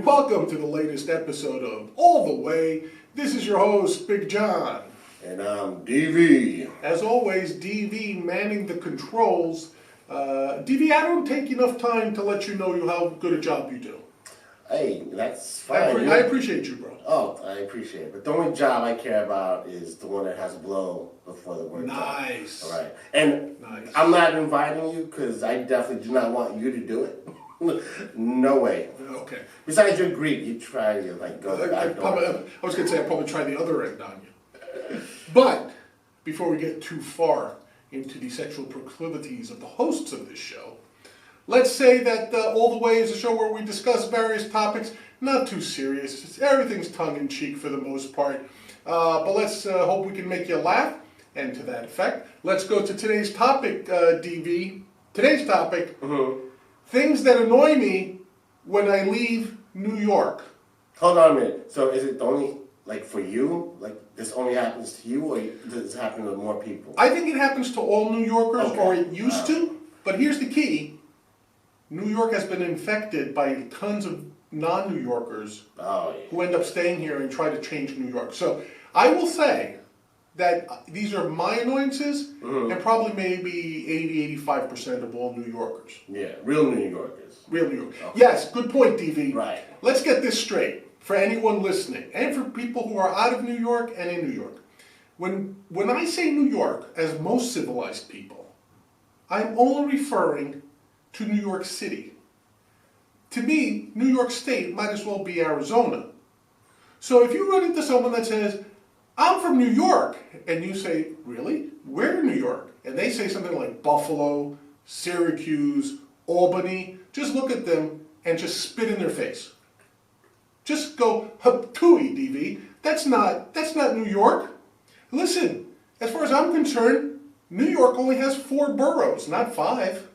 welcome to the latest episode of All the Way. This is your host, Big John. And I'm DV. As always, DV manning the controls. DV, I don't take enough time to let you know how good a job you do. Hey, that's fine. I appreciate you, bro. Oh, I appreciate it. But the only job I care about is the one that has a blow before the work. Nice. All right. And nice. I'm not inviting you because I definitely do not want you to do it. No way. Okay. Besides, you're Greek. You try to go the back door. I was going to say I'll probably try the other end on you. But before we get too far into the sexual proclivities of the hosts of this show, let's say that All the Way is a show where we discuss various topics, not too serious. Everything's tongue-in-cheek for the most part. But let's hope we can make you laugh. And to that effect, let's go to today's topic, DV. Today's topic, things that annoy me when I leave New York. Hold on a minute. So is it only, for you? This only happens to you, or does this happen to more people? I think it happens to all New Yorkers, okay. or it used to. But here's the key. New York has been infected by tons of non-New Yorkers who end up staying here and try to change New York. So I will say that these are my annoyances, and probably maybe 80-85% of all New Yorkers. Yeah, real New Yorkers. Real New Yorkers. Okay. Yes, good point, DV. Right. Let's get this straight for anyone listening, and for people who are out of New York and in New York. When I say New York, as most civilized people, I'm only referring to New York City. To me, New York State might as well be Arizona. So if you run into someone that says, I'm from New York, and you say, really? Where in New York? And they say something like Buffalo, Syracuse, Albany, just look at them and just spit in their face. Just go, hooey, DV. That's not New York. Listen, as far as I'm concerned, New York only has 4 boroughs, not 5.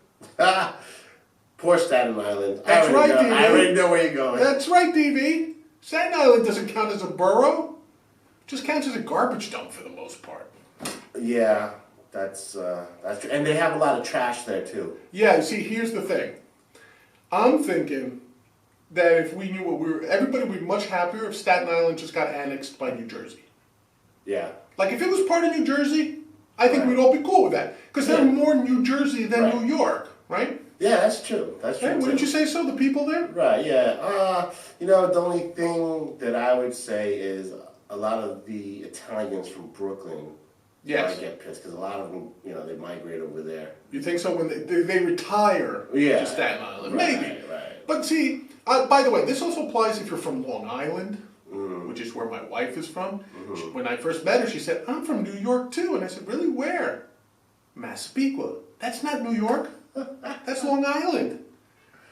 Poor Staten Island. That's right, DV. I already know where you're going. That's right, DV. Staten Island doesn't count as a borough. It just counts as a garbage dump for the most part. Yeah, that's true. And they have a lot of trash there too. Yeah, see, here's the thing. I'm thinking that if we knew everybody would be much happier if Staten Island just got annexed by New Jersey. Yeah. If it was part of New Jersey, I think we'd all be cool with that. Because they're more New Jersey than New York, right? Yeah, that's true. That's true. Wouldn't you say so, the people there? Right, yeah. The only thing that I would say is a lot of the Italians from Brooklyn might get pissed because a lot of them, they migrate over there. You think so? When they retire to Staten Island? Right, maybe. Right. But see, by the way, this also applies if you're from Long Island, which is where my wife is from. When I first met her, she said, I'm from New York too. And I said, really, where? Massapequa. That's not New York. That's Long Island.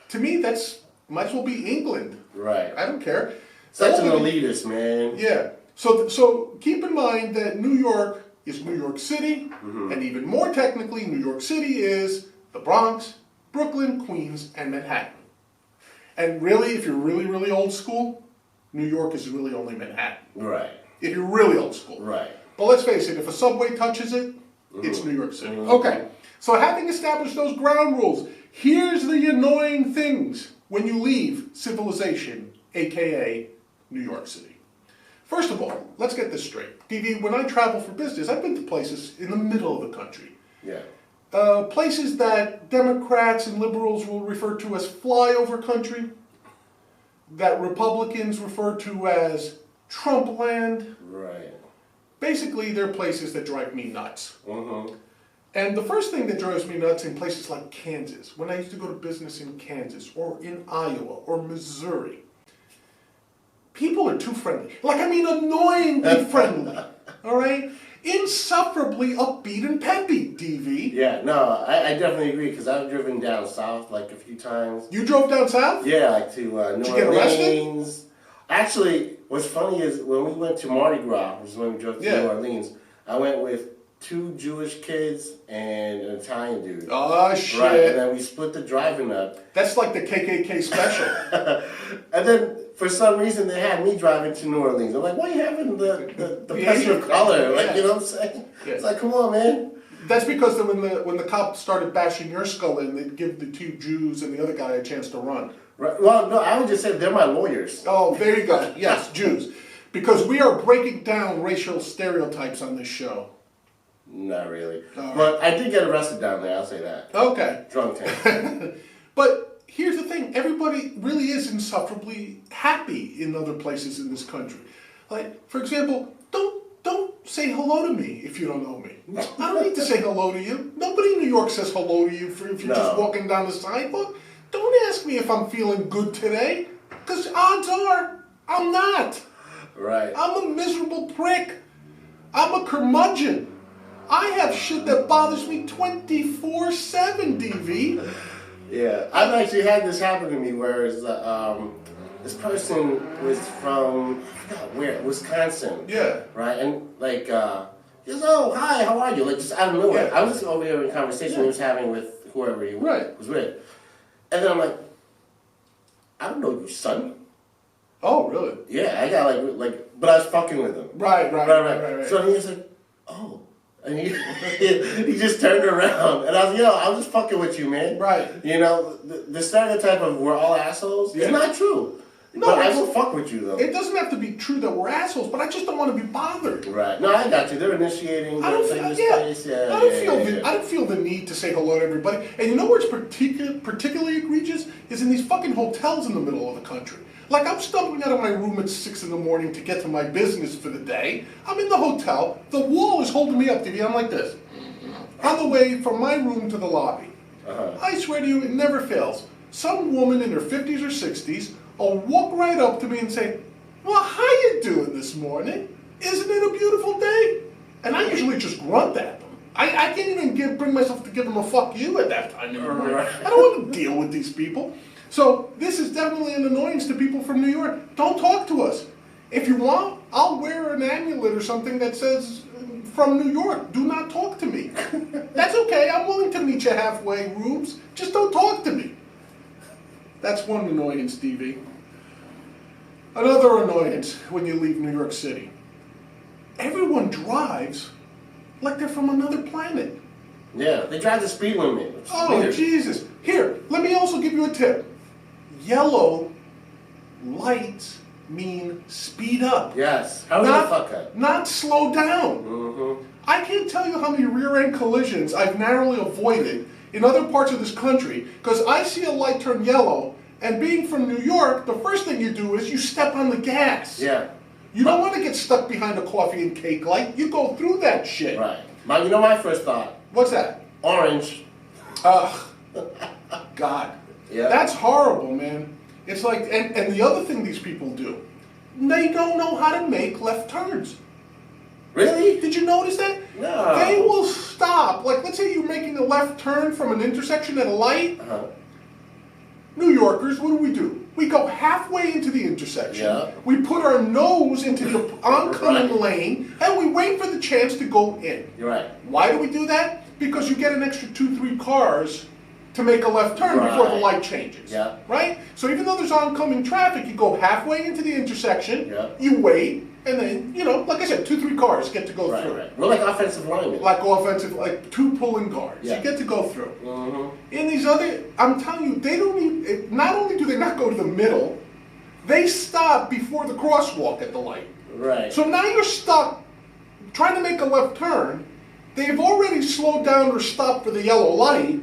To me, that's might as well be England. Right. I don't care. Such an elitist, man. Yeah. So keep in mind that New York is New York City, and even more technically, New York City is the Bronx, Brooklyn, Queens, and Manhattan. And really, if you're really, really old school, New York is really only Manhattan. Right. If you're really old school. Right. But let's face it, if a subway touches it, it's New York City. Okay. So having established those ground rules, here's the annoying things when you leave civilization, aka New York City. First of all, let's get this straight. DV, when I travel for business, I've been to places in the middle of the country. Yeah. Places that Democrats and liberals will refer to as flyover country, that Republicans refer to as Trump land. Right. Basically, they're places that drive me nuts. And the first thing that drives me nuts in places like Kansas, when I used to go to business in Kansas or in Iowa or Missouri, people are too friendly. Annoyingly friendly. All right? Insufferably upbeat and peppy, DV. Yeah, no, I definitely agree because I've driven down south a few times. You drove down south? Yeah, to New Orleans. Did you get arrested? Actually, what's funny is when we went to Mardi Gras, which is when we drove to New Orleans, I went with 2 Jewish kids and an Italian dude. Oh, shit. Right, and then we split the driving up. That's like the KKK special. And then, for some reason, they had me driving to New Orleans. I'm like, why are you having the person of color? You know what I'm saying? Yeah. It's like, come on, man. That's because when the cops started bashing your skull in, they'd give the 2 Jews and the other guy a chance to run. Right. Well, no, I would just say they're my lawyers. Oh, there you go. Yes, Jews. Because we are breaking down racial stereotypes on this show. Not really. All But I did get arrested down there, I'll say that. Okay. Drunk tank. But here's the thing. Everybody really is insufferably happy in other places in this country. Like, for example, don't say hello to me if you don't know me. I don't need to say hello to you. Nobody in New York says hello to you if you're just walking down the sidewalk. Don't ask me if I'm feeling good today, because odds are I'm not. Right. I'm a miserable prick. I'm a curmudgeon. I have shit that bothers me 24/7, DV. Yeah, I've actually had this happen to me where this person was from, I forgot where, Wisconsin. Yeah. Right? And like, he goes, oh, hi, how are you? Like, just out of nowhere. Yeah. I was just over here in conversation he was having with whoever he was with. And then I'm like, I don't know you, son. Oh, really? Yeah, I got like, but I was fucking with him. Right. So he was like, oh. And he just turned around. And I was like, yo, I was just fucking with you, man. Right. You know, the stereotype of we're all assholes is not true. No, but I will fuck with you, though. It doesn't have to be true that we're assholes, but I just don't want to be bothered. Right. No, I got you. They're initiating. I don't feel the need to say hello to everybody. And you know where it's particularly egregious? Is in these fucking hotels in the middle of the country. Like, I'm stumbling out of my room at 6 in the morning to get to my business for the day. I'm in the hotel. The wall is holding me up, TV. I'm like this. On the way from my room to the lobby. I swear to you, it never fails. Some woman in her 50s or 60s will walk right up to me and say, well, how you doing this morning? Isn't it a beautiful day? And I usually just grunt at them. I can't even bring myself to give them a fuck you at that time anymore. I don't want to deal with these people. So this is definitely an annoyance to people from New York. Don't talk to us. If you want, I'll wear an amulet or something that says, from New York, do not talk to me. That's okay. I'm willing to meet you halfway, Rubes. Just don't talk to me. That's one annoyance, DV. Another annoyance when you leave New York City. Everyone drives like they're from another planet. Yeah, they drive the speed limit. Oh, weird. Jesus. Here, let me also give you a tip. Yellow lights mean speed up. Yes. How is the fuck up? Not slow down. Mm-hmm. I can't tell you how many rear-end collisions I've narrowly avoided in other parts of this country because I see a light turn yellow, and being from New York, the first thing you do is you step on the gas. Yeah. You don't want to get stuck behind a coffee and cake light. You go through that shit. Right. You know my first thought? What's that? Orange. Ugh. God. Yeah. That's horrible, man. It's like, and the other thing these people do, they don't know how to make left turns. Really? Did you notice that? No. They will stop. Like, let's say you're making a left turn from an intersection at a light. New Yorkers, what do? We go halfway into the intersection. Yeah. We put our nose into the oncoming lane, and we wait for the chance to go in. You're right. Why do we do that? Because you get an extra 2-3 cars to make a left turn before the light changes. Yeah. Right? So even though there's oncoming traffic, you go halfway into the intersection, you wait, and then, like I said, 2-3 cars get to go through. Right. We're like offensive linemen. Like 2 pulling guards. You get to go through. Mm-hmm. In these other, I'm telling you, they don't even, not only do they not go to the middle, they stop before the crosswalk at the light. Right. So now you're stuck trying to make a left turn. They've already slowed down or stopped for the yellow light.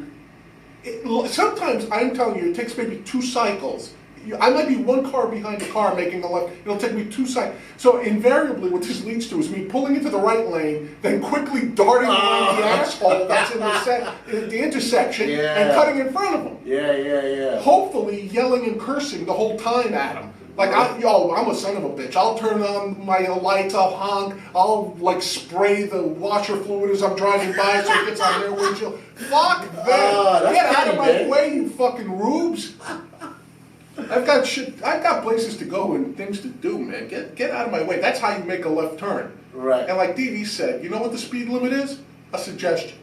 Sometimes, I'm telling you, it takes maybe 2 cycles. I might be 1 car behind the car making a left. It'll take me 2 cycles. So invariably, what this leads to is me pulling into the right lane, then quickly darting around the asshole that's in the intersection and cutting in front of them. Yeah. Hopefully, yelling and cursing the whole time at them. Like, I'm a son of a bitch. I'll turn on my lights, I'll honk, I'll, spray the washer fluid as I'm driving by so it gets on their windshield. Fuck them! Get out of my way, you fucking rubes! I've got places to go and things to do, man. Get out of my way. That's how you make a left turn. Right. And like DV said, you know what the speed limit is? A suggestion.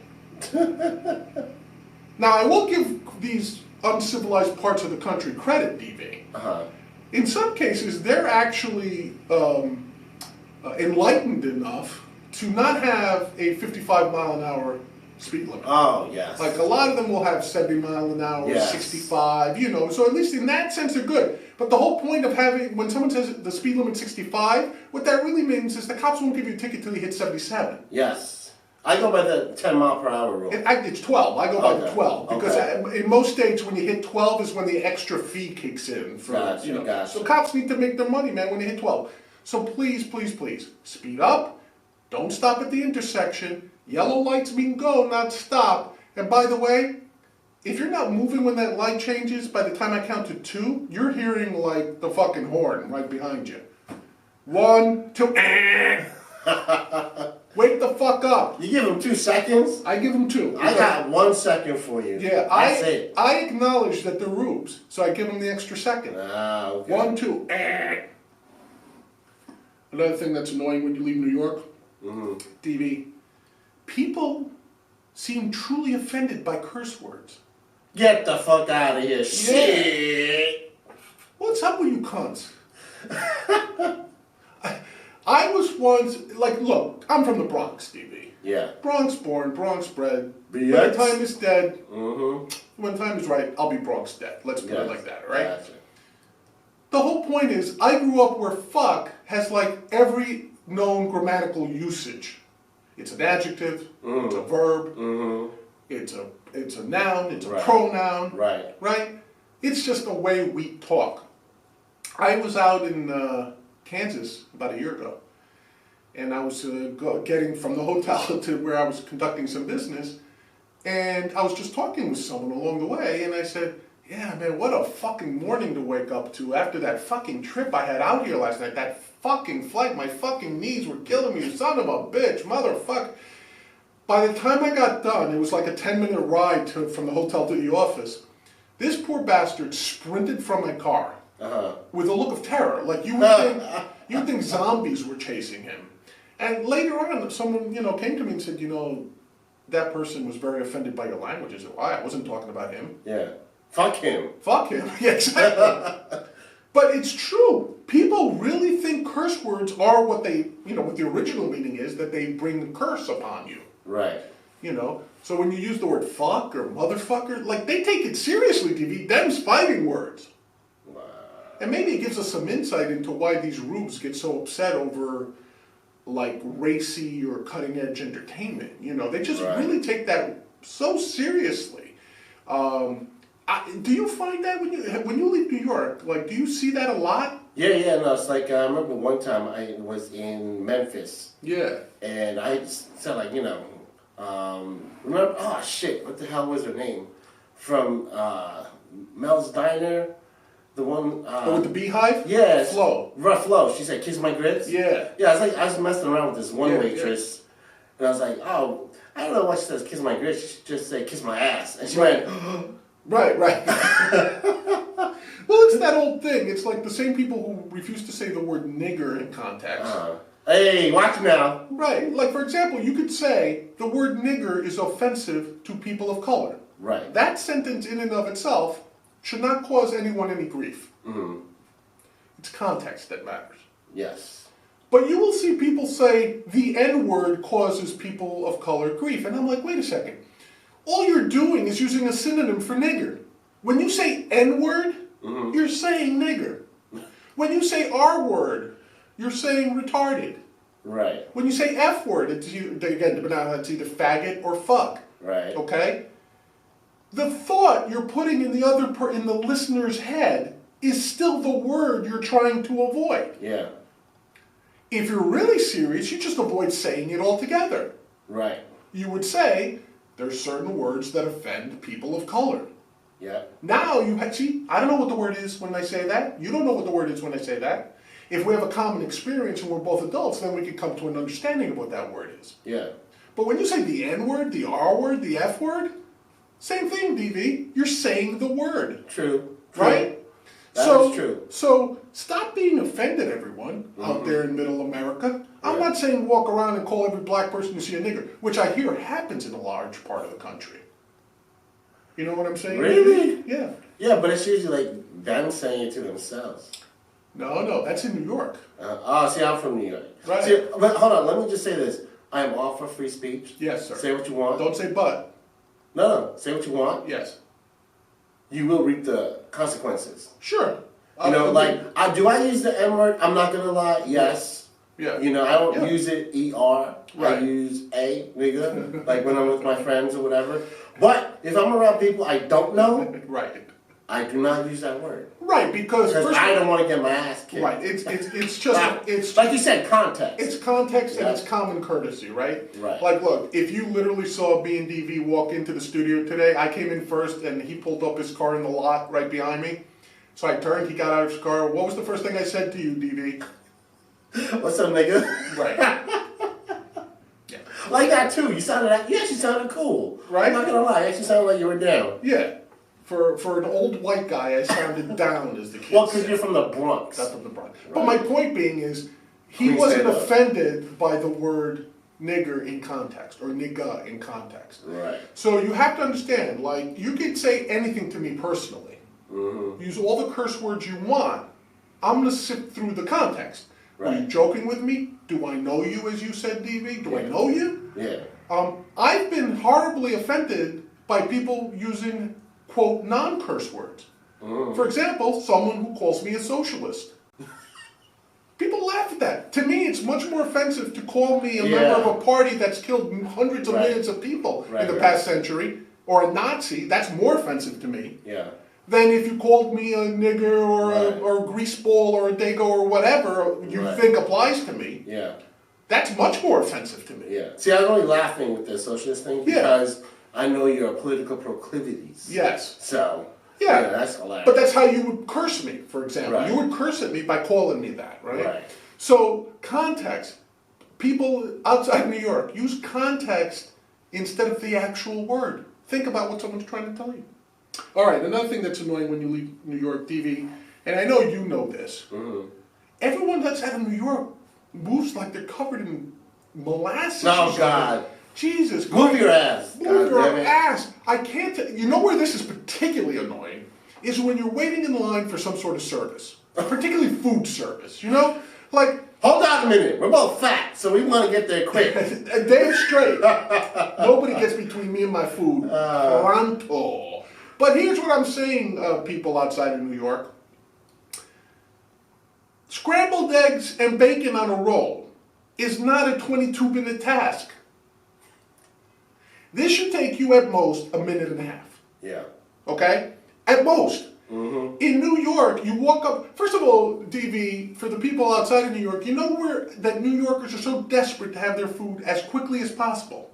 Now, I will give these uncivilized parts of the country credit, DV. In some cases, they're actually enlightened enough to not have a 55-mile-an-hour speed limit. Oh, yes. Like a lot of them will have 70 mile an hour, Yes. 65, you know, so at least in that sense they're good. But the whole point of having, when someone says the speed limit 65, what that really means is the cops won't give you a ticket till you hit 77. Yes. I go by the 10 mile per hour rule. It's 12. I go by the 12 because Okay. in most states when you hit 12 is when the extra fee kicks in. For, Gotcha, you know. gotcha. So cops need to make their money, man, when they hit 12. So please, please, please, speed up. Don't stop at the intersection. Yellow lights mean go, not stop. And by the way, if you're not moving when that light changes, by the time I count to 2, you're hearing like the fucking horn right behind you. 1, 2, wake the fuck up. You give them 2 seconds? I give them 2. I got 1 second for you. Yeah, That's it. I acknowledge that they're rubes, so I give them the extra second. Ah, okay. 1, 2, Another thing that's annoying when you leave New York, DV, people seem truly offended by curse words. Get the fuck out of here. Shit. What's up with you cunts? I was once, like, look, I'm from the Bronx, DV. Yeah. Bronx born, Bronx bred. BX? When the time is dead, Mm-hmm. when time is right, I'll be Bronx dead. Let's put it like that, all right? Gotcha. The whole point is, I grew up where fuck has like every known grammatical usage. It's an adjective, it's a verb, it's a noun, it's a pronoun, right? It's just the way we talk. I was out in Kansas about a year ago, and I was getting from the hotel to where I was conducting some business, and I was just talking with someone along the way, and I said, yeah, man, what a fucking morning to wake up to after that fucking trip I had out here last night. That fucking flight, my fucking knees were killing me, you son of a bitch, motherfucker. By the time I got done, it was like a 10-minute ride from the hotel to the office. This poor bastard sprinted from my car with a look of terror. Like you would think zombies were chasing him. And later on, someone, came to me and said, that person was very offended by your language. I said, why? I wasn't talking about him. Yeah. Fuck him. Fuck him. Yeah, exactly. But it's true. People really think curse words are what they, what the original meaning is, that they bring a curse upon you. Right. So when you use the word fuck or motherfucker, like they take it seriously, TV. Them's fighting words. Wow. And maybe it gives us some insight into why these rubes get so upset over like racy or cutting edge entertainment. They just really take that so seriously. Do you find that when you leave New York, like, do you see that a lot? Yeah, no, it's like, I remember one time I was in Memphis. Yeah. And I said, like, remember, oh shit, what the hell was her name? From Mel's Diner, the one... with the beehive? Yeah. Flo. Rough Flo. She said, kiss my grits? Yeah. Yeah, I was messing around with this one waitress. And I was like, oh, I don't know why she says kiss my grits. She should just say kiss my ass. And she went... Right. Well, it's that old thing. It's like the same people who refuse to say the word nigger in context. Hey, watch now. Right. Like, for example, you could say the word nigger is offensive to people of color. Right. That sentence in and of itself should not cause anyone any grief. Mm-hmm. It's context that matters. Yes. But you will see people say the N-word causes people of color grief. And I'm like, wait a second. All you're doing is using a synonym for nigger. When you say N-word, you're saying nigger. When you say R-word, you're saying retarded. Right. When you say F-word, it's either faggot or fuck. Right. Okay? The thought you're putting in the listener's head is still the word you're trying to avoid. Yeah. If you're really serious, you just avoid saying it altogether. Right. You would say, there's certain words that offend people of color. Yeah. Now I don't know what the word is when I say that. You don't know what the word is when I say that. If we have a common experience and we're both adults, then we can come to an understanding of what that word is. Yeah. But when you say the N-word, the R-word, the F-word, same thing, DV. You're saying the word. True. Right? That is true. So stop being offended, everyone, out there in middle America. I'm not saying walk around and call every black person you see a nigger, which I hear happens in a large part of the country. You know what I'm saying? Really? Yeah. Yeah, but it's usually like them saying it to themselves. No, that's in New York. See, I'm from New York. Right. See, but hold on, let me just say this. I am all for free speech. Yes, sir. Say what you want. Don't say but. No. Say what you want. Yes. You will reap the consequences. Sure. Do I use the N word? I'm not gonna lie. Yes. Yeah. I don't use it ER. Right. I use a nigga, like when I'm with my friends or whatever. But if I'm around people I don't know, right, I do not use that word. Right, because I don't want to get my ass kicked. Right. It's just it's like you said, context. It's context and it's common courtesy, right? Right. Like, look, if you literally saw me and DV walk into the studio today, I came in first and he pulled up his car in the lot right behind me. So I turned, he got out of his car. What was the first thing I said to you, DV? What's up, nigga? Right. Yeah. Like that too. You actually sounded cool. Right? I'm not gonna lie. You actually sounded like you were down. Yeah. For an old white guy, I sounded down, as the kids Well, because say. you're from the Bronx. That's from the Bronx. Right. But my point being is, he wasn't offended by the word nigger in context, or nigga in context. Right. So you have to understand, like, you can say anything to me personally. Mm-hmm. Use all the curse words you want. I'm going to sift through the context. Right. Are you joking with me? Do I know you, as you said, DV? Do I know you? Yeah. I've been horribly offended by people using, quote, non-curse words. Mm. For example, someone who calls me a socialist. People laugh at that. To me, it's much more offensive to call me a member of a party that's killed hundreds of millions of people in the past century, or a Nazi. That's more offensive to me. Yeah. Than if you called me a nigger or a greaseball or a dago or whatever you think applies to me. Yeah. That's much more offensive to me. Yeah. See, I'm only laughing with the socialist thing because I know your political proclivities. Yes. So, yeah, that's hilarious. But that's how you would curse me, for example. Right. You would curse at me by calling me that, right? Right. So, context. People outside New York use context instead of the actual word. Think about what someone's trying to tell you. All right, another thing that's annoying when you leave New York, DV, and I know you know this. Mm-hmm. Everyone that's out of New York moves like they're covered in molasses. Oh, God. Jesus. Move your ass. Move your ass. I can't. You know where this is particularly annoying? Is when you're waiting in line for some sort of service, particularly food service. You know? Like, hold on a minute. We're both fat, so we want to get there quick. Damn straight. Nobody gets between me and my food. Pronto. But here's what I'm saying, people outside of New York. Scrambled eggs and bacon on a roll is not a 22-minute task. This should take you at most a minute and a half. Yeah. Okay? At most. Mm-hmm. In New York, you walk up. First of all, DV, for the people outside of New York, you know that New Yorkers are so desperate to have their food as quickly as possible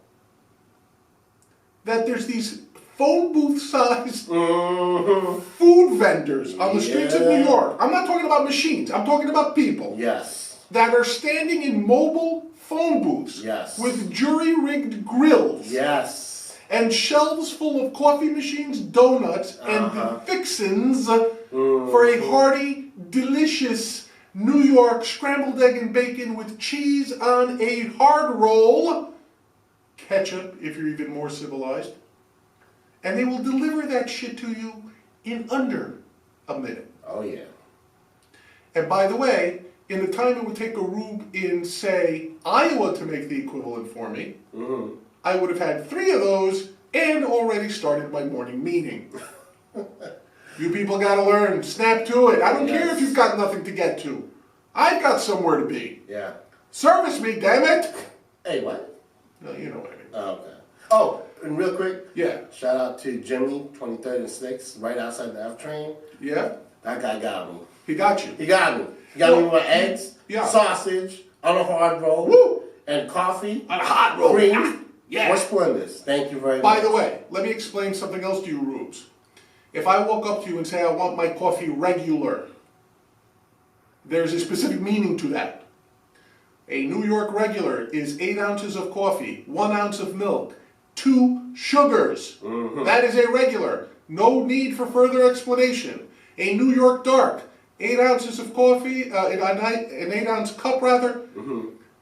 that there's these phone booth-sized food vendors on the streets of New York. I'm not talking about machines. I'm talking about people. Yes. That are standing in mobile phone booths. Yes. With jury-rigged grills. Yes. And shelves full of coffee machines, donuts, and the fixins for a hearty, delicious New York scrambled egg and bacon with cheese on a hard roll. Ketchup, if you're even more civilized. And they will deliver that shit to you in under a minute. Oh, yeah. And by the way, in the time it would take a rube in, say, Iowa to make the equivalent for me, I would have had 3 of those and already started my morning meeting. You people gotta learn. Snap to it. I don't care if you've got nothing to get to. I've got somewhere to be. Yeah. Service me, damn it! Hey, what? No, you know what I mean. Oh, okay. Oh, and real quick. Yeah. Shout out to Jimmy, 23rd and 6th, right outside the F train. Yeah? That guy got me. He got you. He got me. He got me with my eggs, sausage, on a hard roll, Woo! And coffee. On a hot roll. Cream. Yeah. Or Splendors. Thank you very much. By the way, let me explain something else to you, rubes. If I walk up to you and say I want my coffee regular, there's a specific meaning to that. A New York regular is 8 ounces of coffee, 1 ounce of milk, 2 sugars. That is a regular. No need for further explanation. A New York dark, 8 ounces of coffee, an 8-ounce cup rather,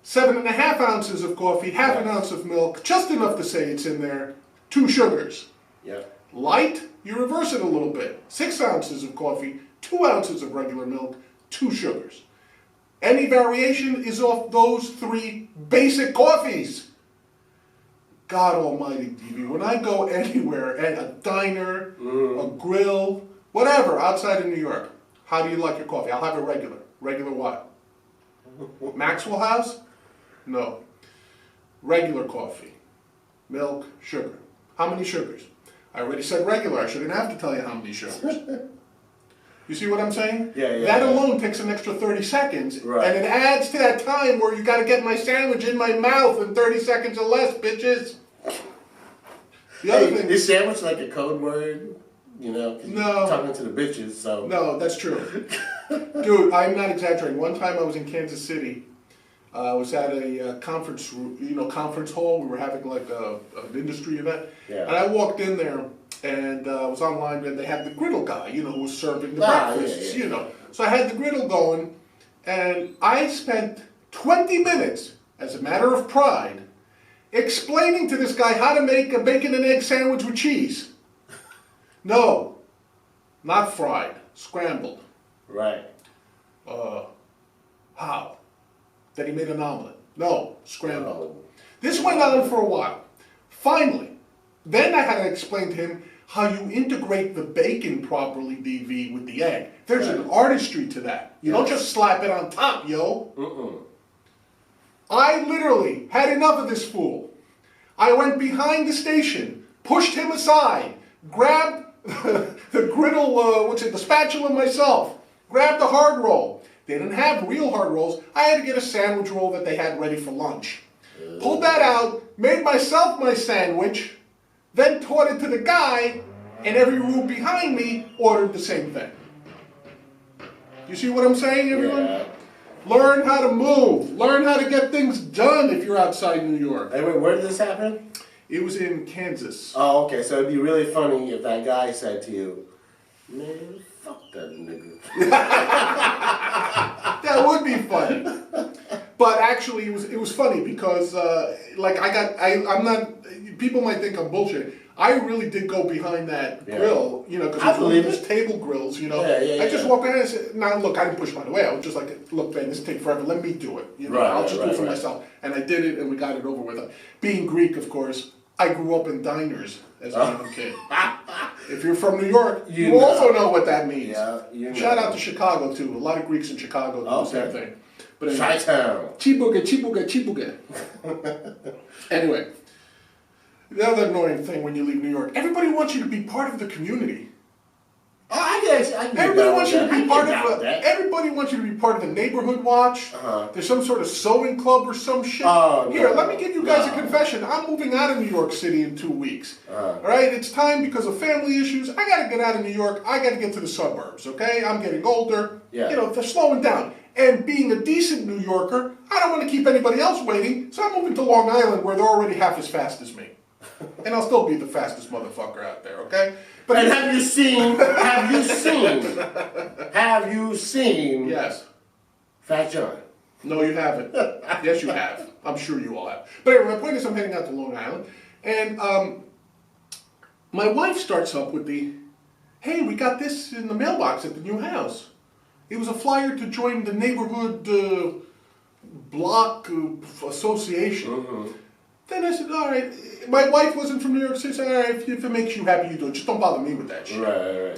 7.5 ounces of coffee, half an ounce of milk, just enough to say it's in there, 2 sugars. Yep. Light, you reverse it a little bit. 6 ounces of coffee, 2 ounces of regular milk, 2 sugars. Any variation is off those 3 basic coffees. God almighty, DB, when I go anywhere, at a diner, a grill, whatever, outside of New York, how do you like your coffee? I'll have it regular. Regular what? Maxwell House? No. Regular coffee. Milk, sugar. How many sugars? I already said regular. I shouldn't have to tell you how many sugars. You see what I'm saying? Yeah. That alone takes an extra 30 seconds. Right. And it adds to that time where you got to get my sandwich in my mouth in 30 seconds or less, bitches. The other thing, is sandwich like a code word? You know? 'Cause No. you're talking to the bitches, so. No, that's true. Dude, I'm not exaggerating. One time I was in Kansas City. I was at a conference, conference hall. We were having like an industry event. Yeah. And I walked in there and I was online and they had the griddle guy, who was serving the breakfasts, So I had the griddle going and I spent 20 minutes, as a matter of pride, explaining to this guy how to make a bacon and egg sandwich with cheese. No, not fried, scrambled. Right. How? Then he made an omelet. No, scrambled. Oh. This went on for a while. Finally, then I had to explain to him how you integrate the bacon properly, DV, with the egg. There's an artistry to that. You don't just slap it on top, yo. I literally had enough of this fool. I went behind the station, pushed him aside, grabbed the griddle, the spatula myself, grabbed the hard roll. They didn't have real hard rolls. I had to get a sandwich roll that they had ready for lunch. Pulled that out, made myself my sandwich, then taught it to the guy, and every room behind me ordered the same thing. You see what I'm saying, everyone? Yeah. Learn how to move. Learn how to get things done if you're outside New York. Hey, wait, where did this happen? It was in Kansas. Oh, okay. So it'd be really funny if that guy said to you, "Man, fuck that nigga." That would be funny. But actually, it was funny because I'm not. People might think I'm bullshit. I really did go behind that grill, because it's one of those table grills, I just walked behind and said, "Now look, I didn't push mine away. I was just like, look, man, this will take forever. Let me do it. I'll just do it for myself." And I did it, and we got it over with. Being Greek, of course, I grew up in diners as a young kid. If you're from New York, you also know what that means. Yeah, Shout out to Chicago too. A lot of Greeks in Chicago do the same thing. But anyway, Chi-town. Chibuga. Anyway, the other annoying thing when you leave New York, everybody wants you to be part of the community. Oh, I can Everybody wants you to be part of everybody wants you to be part of the neighborhood watch. There's some sort of sewing club or some shit. Here, let me give you guys a confession. I'm moving out of New York City in 2 weeks. All right, it's time because of family issues. I got to get out of New York. I got to get to the suburbs. Okay, I'm getting older. Yeah. They're slowing down. And being a decent New Yorker, I don't want to keep anybody else waiting. So I'm moving to Long Island, where they're already half as fast as me. And I'll still be the fastest motherfucker out there, okay? But have you seen Yes. Fat John? No, you haven't. Yes, you have. I'm sure you all have. But anyway, my point is I'm heading out to Long Island. And my wife starts up with hey, we got this in the mailbox at the new house. It was a flyer to join the neighborhood block association. Then I said, all right. My wife wasn't from New York City. I said, all right, if it makes you happy, you do it. Just don't bother me with that shit. Right.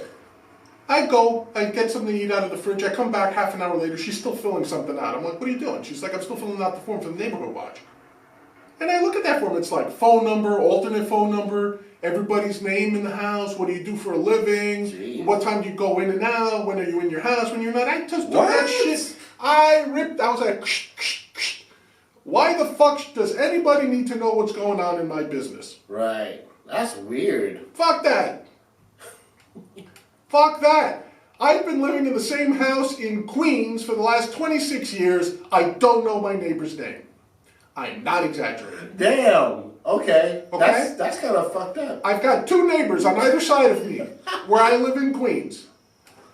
I go, I get something to eat out of the fridge. I come back half an hour later. She's still filling something out. I'm like, what are you doing? She's like, I'm still filling out the form for the neighborhood watch. And I look at that form. It's like phone number, alternate phone number, everybody's name in the house. What do you do for a living? Jeez. What time do you go in and out? When are you in your house? When you're not? I just took that shit. I was like, why the fuck does anybody need to know what's going on in my business? Right. That's weird. Fuck that. Fuck that. I've been living in the same house in Queens for the last 26 years. I don't know my neighbor's name. I'm not exaggerating. Damn. Okay. Okay? That's kind of fucked up. I've got 2 neighbors on either side of me where I live in Queens.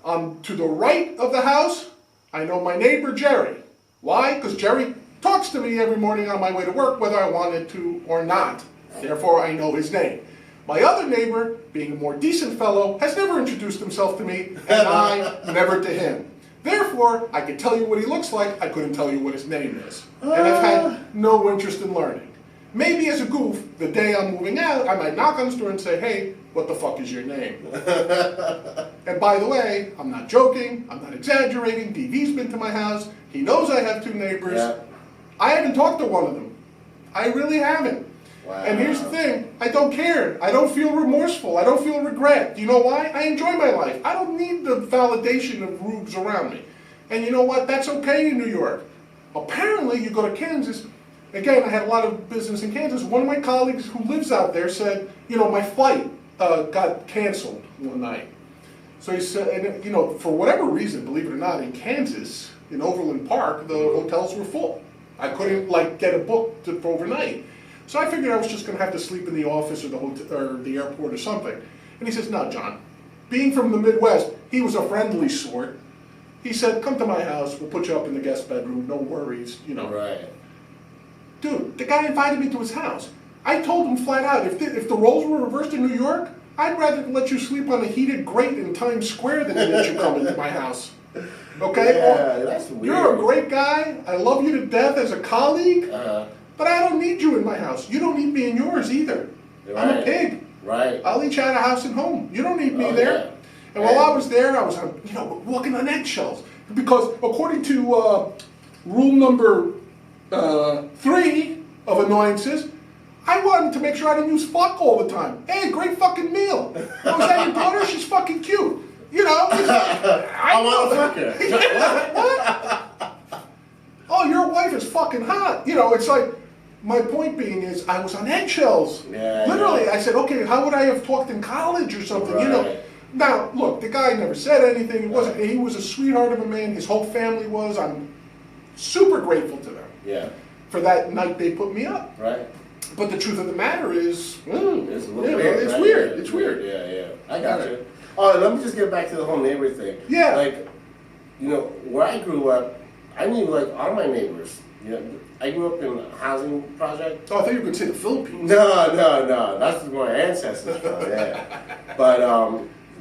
To the right of the house, I know my neighbor Jerry. Why? Because Jerry talks to me every morning on my way to work, whether I wanted to or not. Therefore, I know his name. My other neighbor, being a more decent fellow, has never introduced himself to me, and I never to him. Therefore, I can tell you what he looks like, I couldn't tell you what his name is. And I've had no interest in learning. maybe as a goof, the day I'm moving out, I might knock on the door and say, hey, what the fuck is your name? And by the way, I'm not joking, I'm not exaggerating, DV's been to my house, he knows I have 2 neighbors. Yeah. I haven't talked to one of them. I really haven't. Wow. And here's the thing, I don't care. I don't feel remorseful. I don't feel regret. You know why? I enjoy my life. I don't need the validation of rubes around me. And you know what? That's okay in New York. Apparently, you go to Kansas. Again, I had a lot of business in Kansas. One of my colleagues who lives out there said, you know, my flight got canceled one night. So he said, and, you know, for whatever reason, believe it or not, in Kansas, in Overland Park, the hotels were full. I couldn't, like, get a book for overnight. So I figured I was just going to have to sleep in the office or the hotel or the airport or something. And he says, no, John, being from the Midwest, he was a friendly sort. He said, come to my house, we'll put you up in the guest bedroom, no worries, you know. Right. Dude, the guy invited me to his house. I told him flat out, if the roles were reversed in New York, I'd rather let you sleep on a heated grate in Times Square than let you come into my house. Okay? Yeah, that's weird. You're a great guy. I love you to death as a colleague. But I don't need you in my house. You don't need me in yours either. Right. I'm a pig. Right. I'll eat you out of house and home. You don't need me there. Yeah. And while I was there, I was, you know, walking on eggshells. Because according to rule number 3 of Annoyances, I wanted to make sure I didn't use fuck all the time. Hey, great fucking meal. Oh, is that your daughter? She's fucking cute. You know. I want to fuck her. What? Oh, your wife is fucking hot. You know, it's like, my point being is I was on eggshells. Yeah, literally, yeah. I said, okay, how would I have talked in college or something, you know? Right. Now, look, the guy never said anything. He was a sweetheart of a man. His whole family was. I'm super grateful to them. Yeah. For that night they put me up. Right. But the truth of the matter is, It's a little weird. it's right? weird. Yeah, It's weird. Yeah. I got you. All right, let me just get back to the whole neighbor thing. Yeah. Like, you know, where I grew up, I knew like all my neighbors. You know, I grew up in a housing project. Oh, I thought you were going to say the Philippines. No. That's where my ancestors from. Yeah. But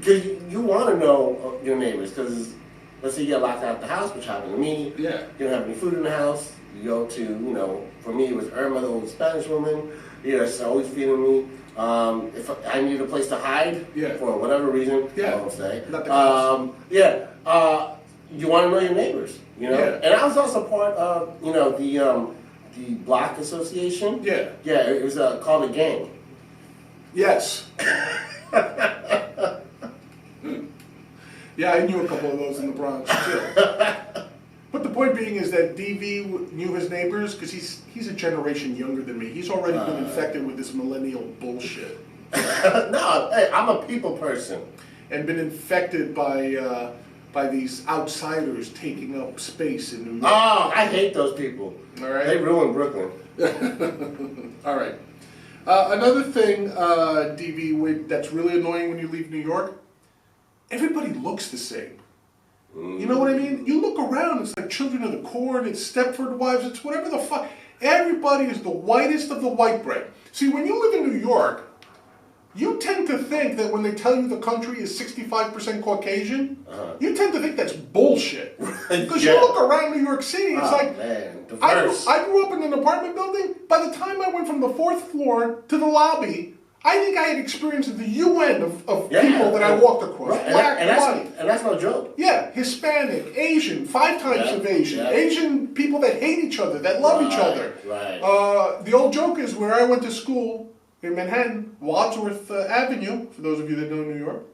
because you want to know your neighbors, because let's say you get locked out of the house, which happened to me. Yeah. You don't have any food in the house. You go to, you know, for me it was Irma, the old Spanish woman. You know, she's always feeding me. If I needed a place to hide, for whatever reason, I won't say. Not the you want to know your neighbors, you know. Yeah. And I was also part of, you know, the block association. Yeah. Yeah, it was called a gang. Yes. Yeah, I knew a couple of those in the Bronx too. But the point being is that DV knew his neighbors because he's a generation younger than me. He's already been infected with this millennial bullshit. No, hey, I'm a people person. And been infected by these outsiders taking up space in New York. Oh, I hate those people. All right. They ruined Brooklyn. All right. Another thing, DV, that's really annoying when you leave New York, everybody looks the same. You know what I mean? You look around, it's like Children of the Corn, it's Stepford Wives, it's whatever the fuck. Everybody is the whitest of the white bread. See, when you live in New York, you tend to think that when they tell you the country is 65% Caucasian, you tend to think that's bullshit. Because you look around New York City, it's like, man, I grew up in an apartment building. By the time I went from the 4th floor to the lobby, I think I had experienced the UN of people that I walked across. Right. Black, and white. that's no joke. Yeah, Hispanic, Asian, 5 types of Asian. Asian people that hate each other, that love each other. Right. The old joke is where I went to school in Manhattan, Wadsworth Avenue, for those of you that know New York.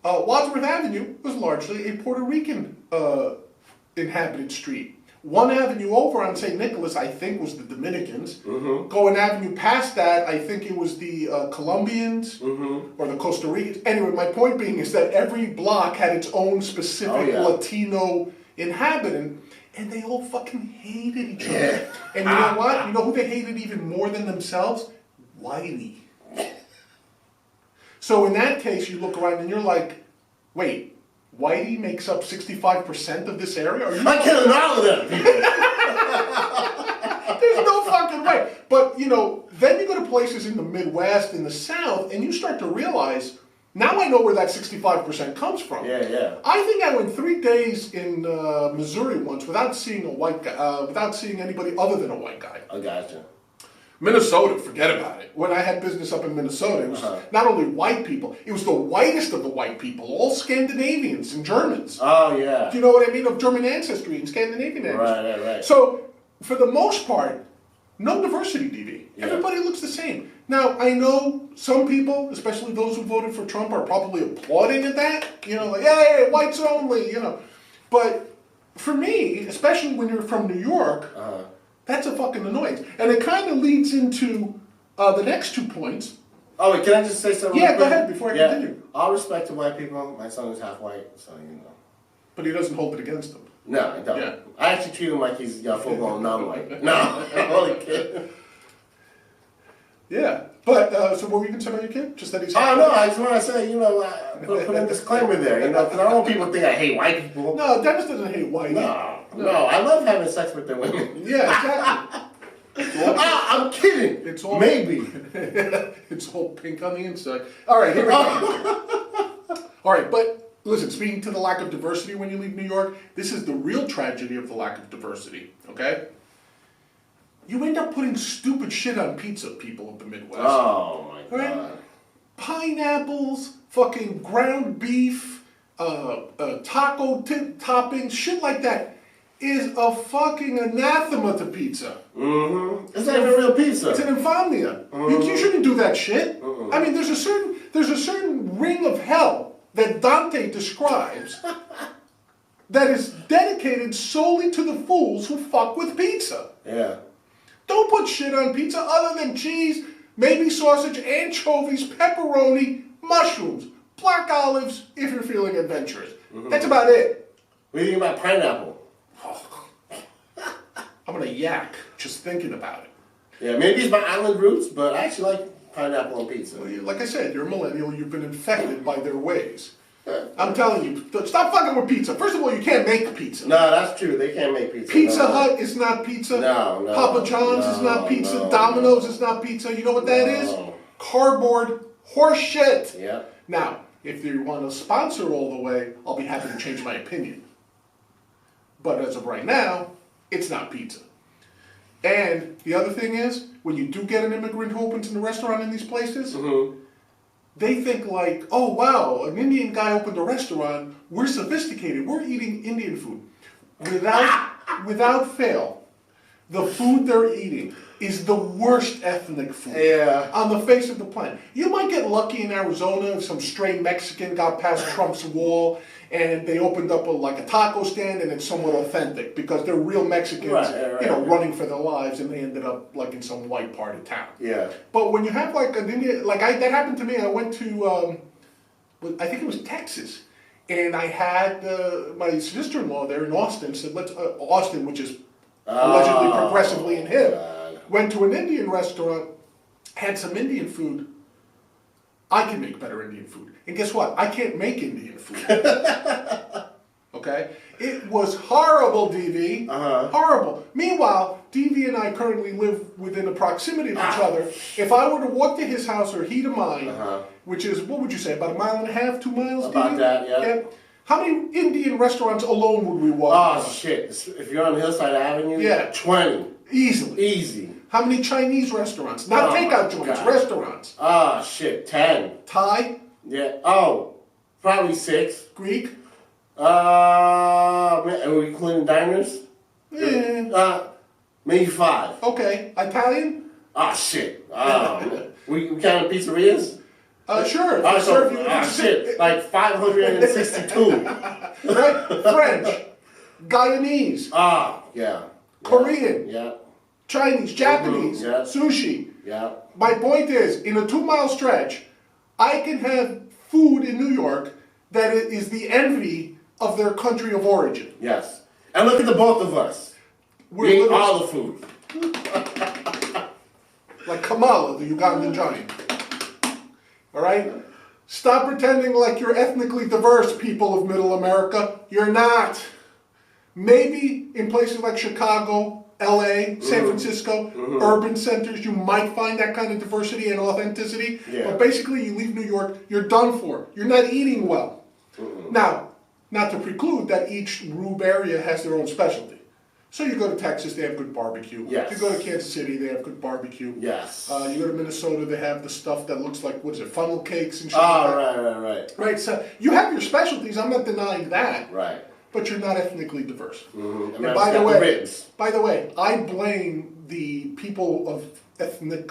Wadsworth Avenue was largely a Puerto Rican inhabited street. One avenue over on St. Nicholas, I think, was the Dominicans. Go an avenue past that, I think it was the Colombians or the Costa Ricans. Anyway, my point being is that every block had its own specific Latino inhabitant, and they all fucking hated each other. And you know what? You know who they hated even more than themselves? Whitey. So in that case, you look around and you're like, wait, Whitey makes up 65% of this area? I'm killing all of them. There's no fucking way. But, you know, then you go to places in the Midwest, in the South, and you start to realize, now I know where that 65% comes from. Yeah. I think I went 3 days in Missouri once without seeing a white guy, without seeing anybody other than a white guy. I gotcha. Minnesota, forget about it. When I had business up in Minnesota, it was not only white people, it was the whitest of the white people, all Scandinavians and Germans. Oh, yeah. Do you know what I mean? Of German ancestry and Scandinavian ancestry. Right. So, for the most part, no diversity, DV. Yeah. Everybody looks the same. Now, I know some people, especially those who voted for Trump, are probably applauding at that. You know, like, hey, whites only, you know. But for me, especially when you're from New York, that's a fucking annoyance. And it kind of leads into the next 2 points. Oh, wait, can I just say something? Yeah, go ahead before I continue. All respect to white people. My son is half white, so you know. But he doesn't hold it against them. No, I don't. Yeah. I actually treat him like he's full-blown non-white. No, I'm only kidding. Yeah. But, so what were you going to say about your kid? Just that he's... Oh, no, I just want to say, you know, put a disclaimer there, you know, because I don't want people to think I hate white people. No, Dennis doesn't hate white. No, I love having sex with the women. Yeah, exactly. I'm kidding. It's all... Maybe. It's all pink on the inside. All right, here we go. All right, but listen, speaking to the lack of diversity when you leave New York, this is the real tragedy of the lack of diversity, okay? You end up putting stupid shit on pizza, people of the Midwest. Oh, my God. Right? Pineapples, fucking ground beef, taco toppings, shit like that is a fucking anathema to pizza. Mm-hmm. It's not even real pizza. It's an infamia. You shouldn't do that shit. I mean, there's a certain ring of hell that Dante describes that is dedicated solely to the fools who fuck with pizza. Yeah. Don't put shit on pizza other than cheese, maybe sausage, anchovies, pepperoni, mushrooms, black olives, if you're feeling adventurous. That's about it. What do you think about pineapple? I'm gonna yak just thinking about it. Yeah, maybe it's my island roots, but I actually like pineapple on pizza. Like I said, you're a millennial, you've been infected by their ways. I'm telling you, stop fucking with pizza. First of all, you can't make pizza. No, that's true. They can't make pizza. Pizza Hut is not pizza. No. Papa John's is not pizza. Domino's is not pizza. You know what that is? Cardboard horse shit. Yeah. Now, if you want to sponsor all the way, I'll be happy to change my opinion. But as of right now, it's not pizza. And the other thing is, when you do get an immigrant who opens in a restaurant in these places, they think like, oh wow, an Indian guy opened a restaurant, we're sophisticated, we're eating Indian food. Without fail, the food they're eating is the worst ethnic food on the face of the planet. You might get lucky in Arizona if some stray Mexican got past Trump's wall and they opened up a taco stand and it's somewhat authentic because they're real Mexicans, running for their lives and they ended up like in some white part of town. Yeah. But when you have like an Indian, that happened to me. I went to, I think it was Texas, and I had my sister-in-law there in Austin said, Austin, which is allegedly progressively in hip, went to an Indian restaurant, had some Indian food. I can make better Indian food. And guess what? I can't make Indian food. Okay? It was horrible, DV. Horrible. Meanwhile, DV and I currently live within a proximity of each other. If I were to walk to his house or he to mine, which is, what would you say, about 1.5 miles, 2 miles? About DV? that, yeah. How many Indian restaurants alone would we walk Oh, shit. If you're on Hillside Avenue, 20. Easily. Easy. How many Chinese restaurants? Not takeout joints, restaurants. Oh, shit. 10. Thai? Yeah. Oh, probably 6. Greek? Are we including diners? Maybe 5. Okay. Italian? Oh, shit. We counting pizzerias? Sure. Shit. Like 562. Right? French. Guyanese. Yeah. Korean. Yeah. Chinese. Japanese. Sushi. Yeah. My point is, in a 2-mile stretch, I can have food in New York that is the envy of their country of origin. Yes. And look at the both of us. We eat all the food. Like Kamala, the Ugandan giant. All right? Stop pretending like you're ethnically diverse, people of Middle America. You're not. Maybe in places like Chicago, LA, San Francisco, urban centers, you might find that kind of diversity and authenticity. Yeah. But basically, you leave New York, you're done for. You're not eating well. Now, not to preclude that each rube area has their own specialty. So you go to Texas, they have good barbecue. Yes. You go to Kansas City, they have good barbecue. Yes. You go to Minnesota, they have the stuff that looks like, what is it, funnel cakes and shit. Oh, right. Right, so you have your specialties, I'm not denying that. Right. But you're not ethnically diverse. Mm-hmm. And by the way, I blame the people of ethnic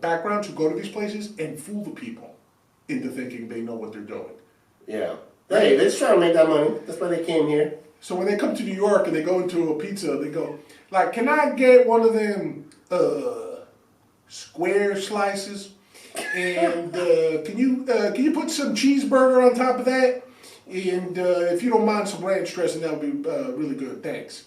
backgrounds who go to these places and fool the people into thinking they know what they're doing. Yeah. Hey, they're just trying to make that money. That's why they came here. So when they come to New York and they go into a pizza, they go, like, can I get one of them square slices? And can you put some cheeseburger on top of that? And if you don't mind some ranch dressing, that would be really good. Thanks.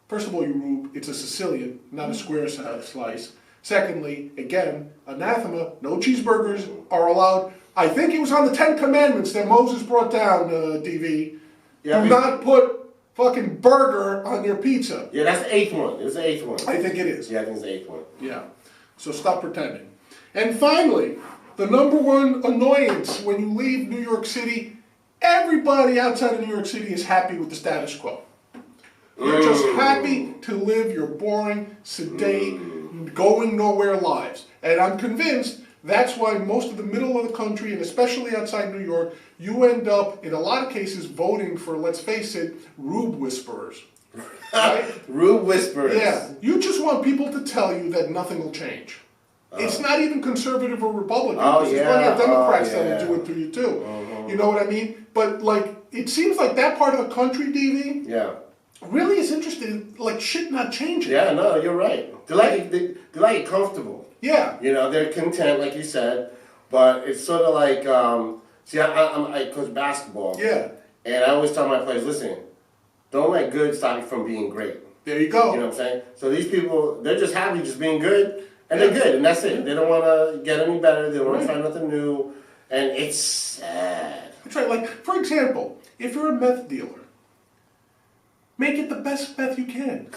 First of all, you rube, it's a Sicilian, not a square slice. Secondly, again, anathema, no cheeseburgers are allowed. I think it was on the 10 Commandments that Moses brought down, DV. Yeah, do not put fucking burger on your pizza. Yeah, that's the 8th one. It's the 8th one. I think it is. Yeah, I think it's the 8th one. Yeah. So stop pretending. And finally, the number one annoyance when you leave New York City, everybody outside of New York City is happy with the status quo. You're just happy to live your boring, sedate, going nowhere lives. And I'm convinced that's why most of the middle of the country, and especially outside New York, you end up, in a lot of cases, voting for, let's face it, rube whisperers. Right? Rube whisperers. Yeah. You just want people to tell you that nothing will change. It's not even conservative or Republican. There's plenty of Democrats that will do it to you, too. You know what I mean? But, like, it seems like that part of the country, DV, really is interested in, like, shit not changing. Yeah, no, you're right. They like it comfortable. Yeah. You know, they're content, like you said, but it's sort of like, see, I coach basketball. Yeah. And I always tell my players, listen, don't let good stop you from being great. There you go. You know what I'm saying? So these people, they're just happy just being good, and they're good, and that's it. They don't want to get any better. They don't want to try nothing new, and it's sad. That's right. Like, for example, if you're a meth dealer, make it the best meth you can.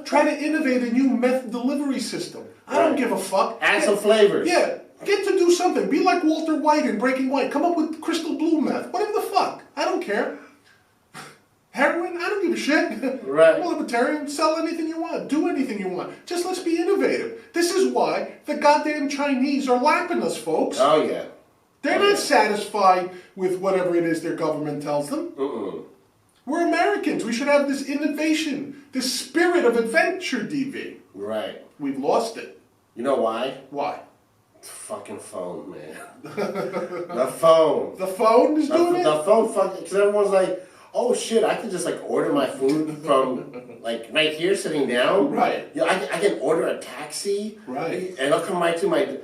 Try to innovate a new meth delivery system. I don't give a fuck. Add some flavors. Yeah. Get to do something. Be like Walter White in Breaking White. Come up with crystal blue meth. Whatever the fuck. I don't care. Heroin? I don't give a shit. Right. I'm a libertarian. Sell anything you want. Do anything you want. Just let's be innovative. This is why the goddamn Chinese are lapping us, folks. Oh, yeah. They're not satisfied with whatever it is their government tells them. We're Americans. We should have this innovation, this spirit of adventure, DV. Right. We've lost it. You know why? Why? The fucking phone, man. The phone. The phone is doing it? The phone fucking, because everyone's like, oh shit, I can just like order my food from like right here sitting down. Right. You know, I can order a taxi. Right. And it'll come right to my...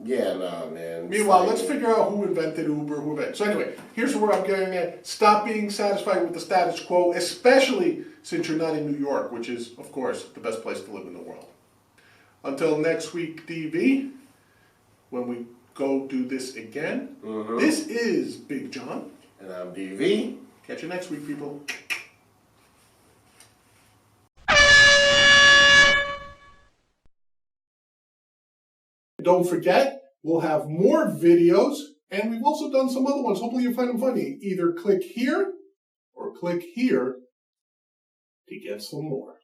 Yeah, no, man. Meanwhile, let's figure out who invented Uber, So anyway, here's where I'm getting at. Stop being satisfied with the status quo, especially since you're not in New York, which is, of course, the best place to live in the world. Until next week, DV, when we go do this again, this is Big John. And I'm DV. Catch you next week, people. Don't forget, we'll have more videos, and we've also done some other ones. Hopefully you find them funny. Either click here or click here to get some more.